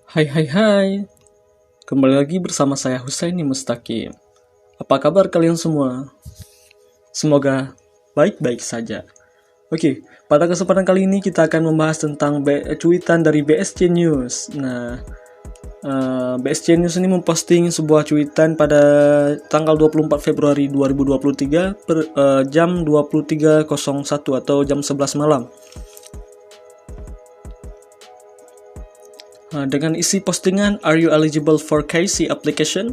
Hai hai hai, kembali lagi bersama saya Husaini Mustaqim. Apa kabar kalian semua? Semoga baik-baik saja. Oke, pada kesempatan kali ini kita akan membahas tentang cuitan dari BSC News. Nah, BSC News ini memposting sebuah cuitan pada tanggal 24 Februari 2023 jam 23.01 atau jam 11 malam. Dengan isi postingan, "Are you eligible for KC application?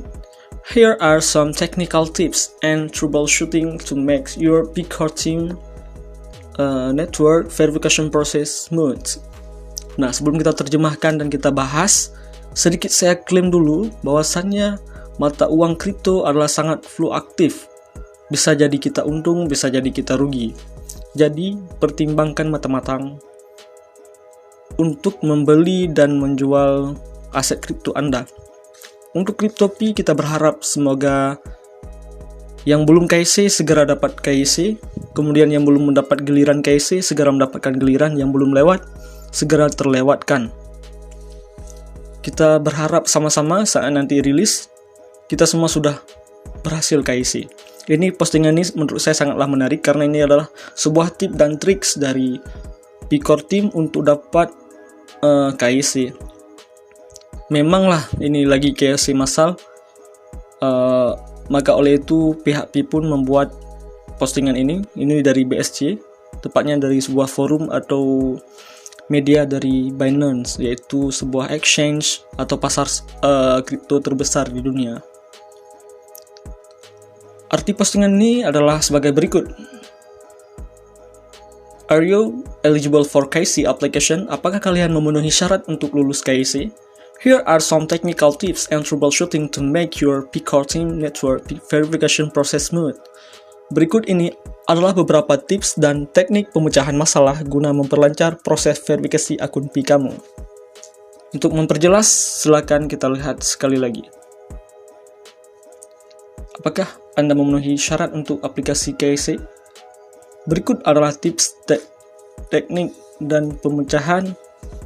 Here are some technical tips and troubleshooting to make your Picor team network verification process smooth." Nah, sebelum kita terjemahkan dan kita bahas, sedikit saya klaim dulu bahwasannya mata uang kripto adalah sangat fluktuatif. Bisa jadi kita untung, bisa jadi kita rugi. Jadi, pertimbangkan matang-matang untuk membeli dan menjual aset kripto Anda. Untuk Crypto.pi kita berharap semoga yang belum KIC segera dapat KIC, kemudian yang belum mendapat giliran KIC segera mendapatkan giliran, yang belum lewat segera terlewatkan. Kita berharap sama-sama saat nanti rilis kita semua sudah berhasil KIC. Ini postingan ini menurut saya sangatlah menarik karena ini adalah sebuah tip dan triks dari Picor Team untuk dapat KIC. Memanglah ini lagi KIC massal, maka oleh itu pihak Pi pun membuat postingan ini dari BSC, tepatnya dari sebuah forum atau media dari Binance, yaitu sebuah exchange atau pasar kripto terbesar di dunia. Arti postingan ini adalah sebagai berikut. Are you eligible for KIC application? Apakah kalian memenuhi syarat untuk lulus KIC? Here are some technical tips and troubleshooting to make your Picor team network verification process smooth. Berikut ini adalah beberapa tips dan teknik pemecahan masalah guna memperlancar proses verifikasi akun Pi kamu. Untuk memperjelas, silakan kita lihat sekali lagi. Apakah Anda memenuhi syarat untuk aplikasi KIC? Berikut adalah tips, teknik, dan pemecahan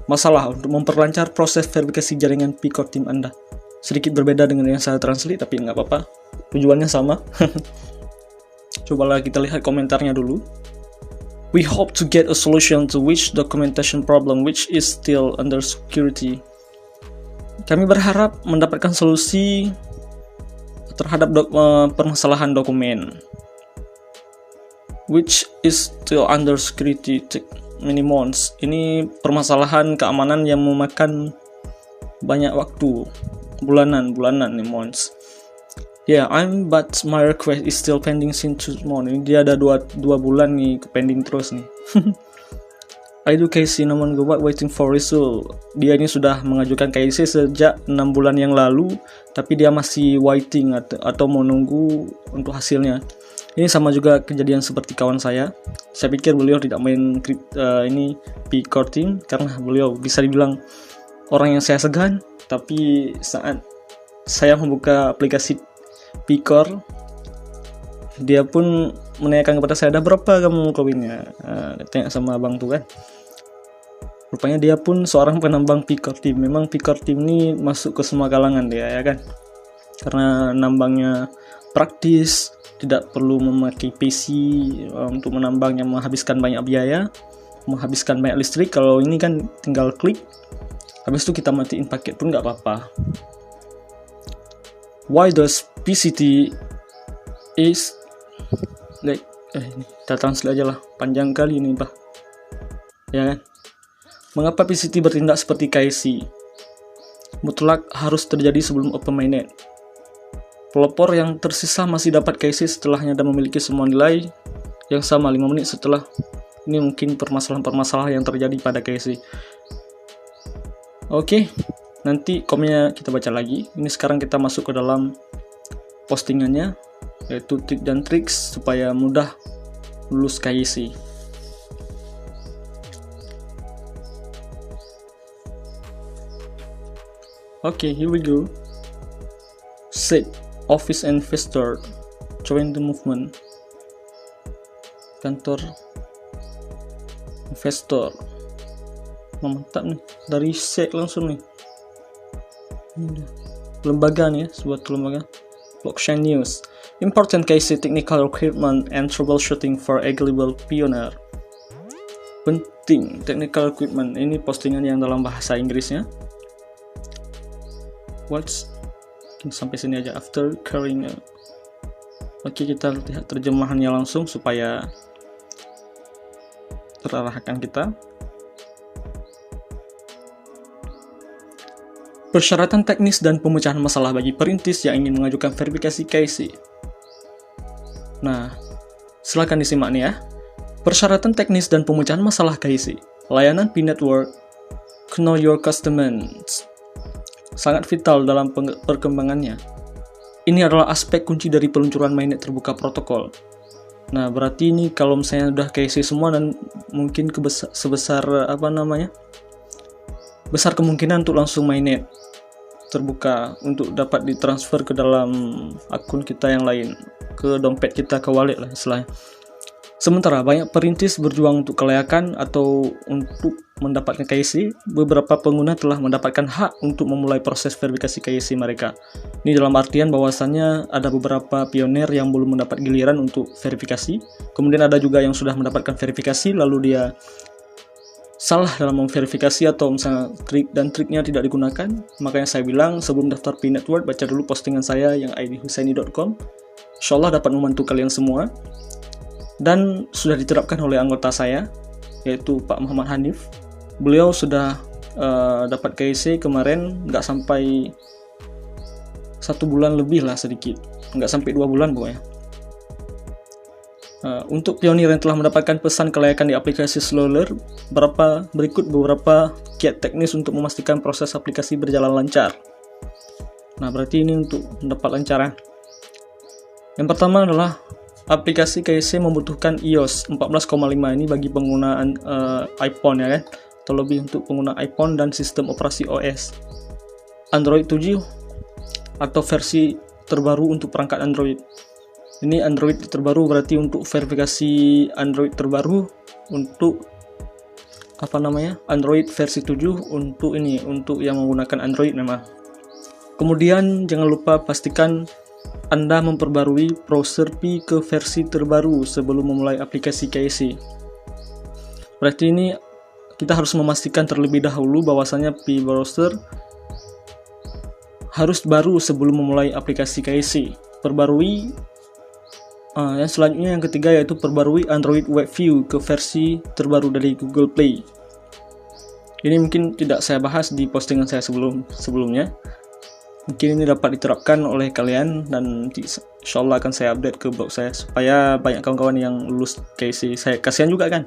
masalah untuk memperlancar proses verifikasi jaringan Picor Team Anda. Sedikit berbeda dengan yang saya translate, tapi nggak apa-apa. Tujuannya sama. Cobalah kita lihat komentarnya dulu. We hope to get a solution to which documentation problem which is still under security. Kami berharap mendapatkan solusi terhadap permasalahan dokumen which is still under security many months. Ini permasalahan keamanan yang memakan banyak waktu, bulanan nih months. But my request is still pending since 2 months. Ini dia ada dua bulan nih pending terus nih. I do KC namun gue waiting for result. Dia ini sudah mengajukan KC sejak 6 bulan yang lalu, tapi dia masih waiting atau mau nunggu untuk hasilnya. Ini sama juga kejadian seperti kawan saya. Saya pikir beliau tidak main ini Picor Team karena beliau bisa dibilang orang yang saya segan. Tapi saat saya membuka aplikasi Picor, dia pun menanyakan kepada saya, "Ada berapa kamu koinnya?" Tanya sama abang tuh kan. Rupanya dia pun seorang penambang Picor Team. Memang Picor Team ini masuk ke semua kalangan dia ya kan. Karena nambangnya praktis, tidak perlu memakai PC untuk menambang yang menghabiskan banyak biaya, menghabiskan banyak listrik. Kalau ini kan tinggal klik, habis itu kita matiin paket pun nggak apa-apa. Why does PCT is like kita translate aja lah, panjang kali ini Pak. Ya kan? Mengapa PCT bertindak seperti KIC? Mutlak harus terjadi sebelum open mainnet. Pelopor yang tersisa masih dapat KIC setelahnya dan memiliki semua nilai yang sama 5 menit setelah. Ini mungkin permasalahan-permasalahan yang terjadi pada KIC. Oke, nanti komennya kita baca lagi. Ini sekarang kita masuk ke dalam postingannya, yaitu trik dan trik supaya mudah lulus KIC. Oke, here we go. Set Office Investor, join the movement. Kantor investor, mantap nih, dari SEC langsung nih. Ini lembaga nih, sebuah lembaga Blockchain News. Important KYC technical requirement and troubleshooting for eligible pioneer. Penting technical equipment. Ini postingan yang dalam bahasa Inggrisnya. Sampai sini aja. After carrying. Oke, kita lihat terjemahannya langsung supaya terarahkan kita. Persyaratan teknis dan pemecahan masalah bagi perintis yang ingin mengajukan verifikasi KYC. Nah, silakan disimak nih ya. Persyaratan teknis dan pemecahan masalah KYC. Layanan P-Network, Know Your Customers, sangat vital dalam perkembangannya. Ini adalah aspek kunci dari peluncuran mainnet terbuka protokol. Nah, berarti ini kalau misalnya udah KYC semua dan mungkin besar kemungkinan untuk langsung mainnet terbuka untuk dapat ditransfer ke dalam akun kita yang lain, ke dompet kita, ke wallet lah istilahnya. Sementara banyak perintis berjuang untuk kelayakan atau untuk mendapatkan KYC, beberapa pengguna telah mendapatkan hak untuk memulai proses verifikasi KYC mereka. Ini dalam artian bahwasannya ada beberapa pionir yang belum mendapat giliran untuk verifikasi, kemudian ada juga yang sudah mendapatkan verifikasi lalu dia salah dalam memverifikasi atau misalnya trik dan triknya tidak digunakan. Makanya saya bilang sebelum daftar P-Network, baca dulu postingan saya yang idhusaini.com. Insyaallah dapat membantu kalian semua. Dan sudah diterapkan oleh anggota saya, yaitu Pak Muhammad Hanif. Beliau sudah dapat KYC kemarin, nggak sampai 1 bulan lebih lah sedikit, nggak sampai 2 bulan pokoknya. Untuk pionir yang telah mendapatkan pesan kelayakan di aplikasi Slowler, berikut beberapa kiat teknis untuk memastikan proses aplikasi berjalan lancar. Nah, berarti ini untuk mendapat lancar. Yang pertama adalah aplikasi KYC membutuhkan iOS 14,5 ini bagi penggunaan iPhone ya kan, terlebih untuk pengguna iPhone dan sistem operasi OS Android 7 atau versi terbaru untuk perangkat Android. Ini Android terbaru berarti untuk verifikasi Android terbaru untuk Android versi 7 untuk yang menggunakan Android memang. Kemudian jangan lupa pastikan Anda memperbarui browser Pi ke versi terbaru sebelum memulai aplikasi KYC. Berarti ini kita harus memastikan terlebih dahulu bahwasanya Pi browser harus baru sebelum memulai aplikasi KYC. Perbarui. Yang selanjutnya yang ketiga yaitu perbarui Android Web View ke versi terbaru dari Google Play. Ini mungkin tidak saya bahas di postingan saya sebelumnya. Mungkin ini dapat diterapkan oleh kalian dan insyaallah akan saya update ke blog saya supaya banyak kawan-kawan yang lulus KYC. Saya kasihan juga kan,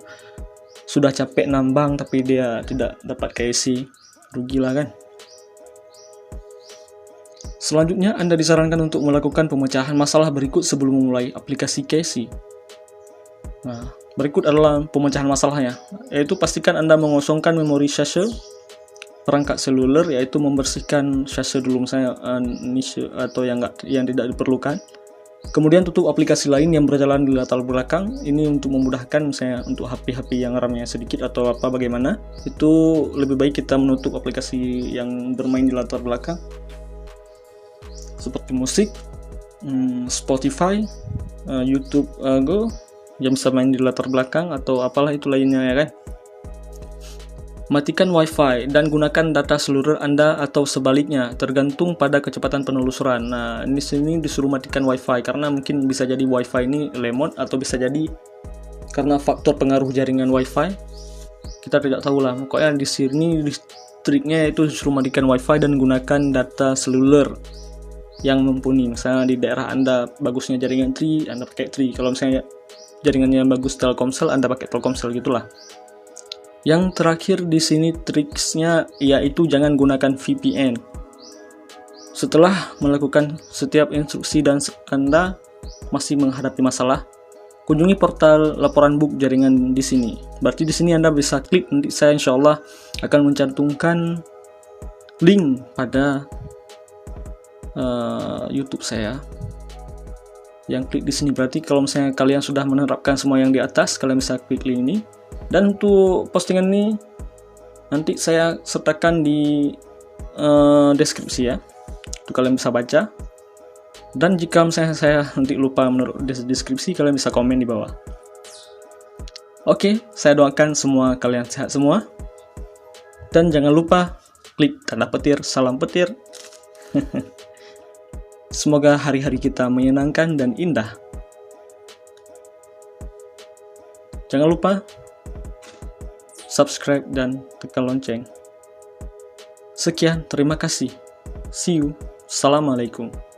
sudah capek nambang tapi dia tidak dapat KYC, rugilah kan. Selanjutnya, Anda disarankan untuk melakukan pemecahan masalah berikut sebelum memulai aplikasi KYC. Nah, berikut adalah pemecahan masalahnya, yaitu pastikan Anda mengosongkan memori cache perangkat seluler, yaitu membersihkan cache dulu misalnya niche atau yang tidak diperlukan. Kemudian tutup aplikasi lain yang berjalan di latar belakang. Ini untuk memudahkan misalnya untuk HP-HP yang RAM-nya sedikit atau bagaimana. Itu lebih baik kita menutup aplikasi yang bermain di latar belakang. Seperti musik, Spotify, YouTube Go yang bisa main di latar belakang atau apalah itu lainnya ya kan. Matikan Wi-Fi dan gunakan data seluler Anda atau sebaliknya tergantung pada kecepatan penelusuran. Nah, di sini disuruh matikan Wi-Fi karena mungkin bisa jadi Wi-Fi ini lemot atau bisa jadi karena faktor pengaruh jaringan Wi-Fi. Kita tidak tahu lah. Pokoknya di sini triknya itu disuruh matikan Wi-Fi dan gunakan data seluler yang mumpuni. Misalnya di daerah Anda bagusnya jaringan Tri, Anda pakai Tri. Kalau misalnya jaringannya bagus Telkomsel, Anda pakai Telkomsel gitulah. Yang terakhir di sini triksnya yaitu jangan gunakan VPN. Setelah melakukan setiap instruksi dan Anda masih menghadapi masalah, kunjungi portal laporan bug jaringan di sini. Berarti di sini Anda bisa klik, nanti saya insyaallah akan mencantumkan link pada YouTube saya yang klik di sini. Berarti kalau misalnya kalian sudah menerapkan semua yang di atas, kalian bisa klik link ini. Dan untuk postingan ini nanti saya sertakan di deskripsi ya, itu kalian bisa baca. Dan jika misalnya saya nanti lupa menurut deskripsi, kalian bisa komen di bawah. Oke, saya doakan semua kalian sehat semua. Dan jangan lupa klik tanda petir, salam petir. Semoga hari-hari kita menyenangkan dan indah. Jangan lupa subscribe dan tekan lonceng. Sekian, terima kasih. See you. Assalamualaikum.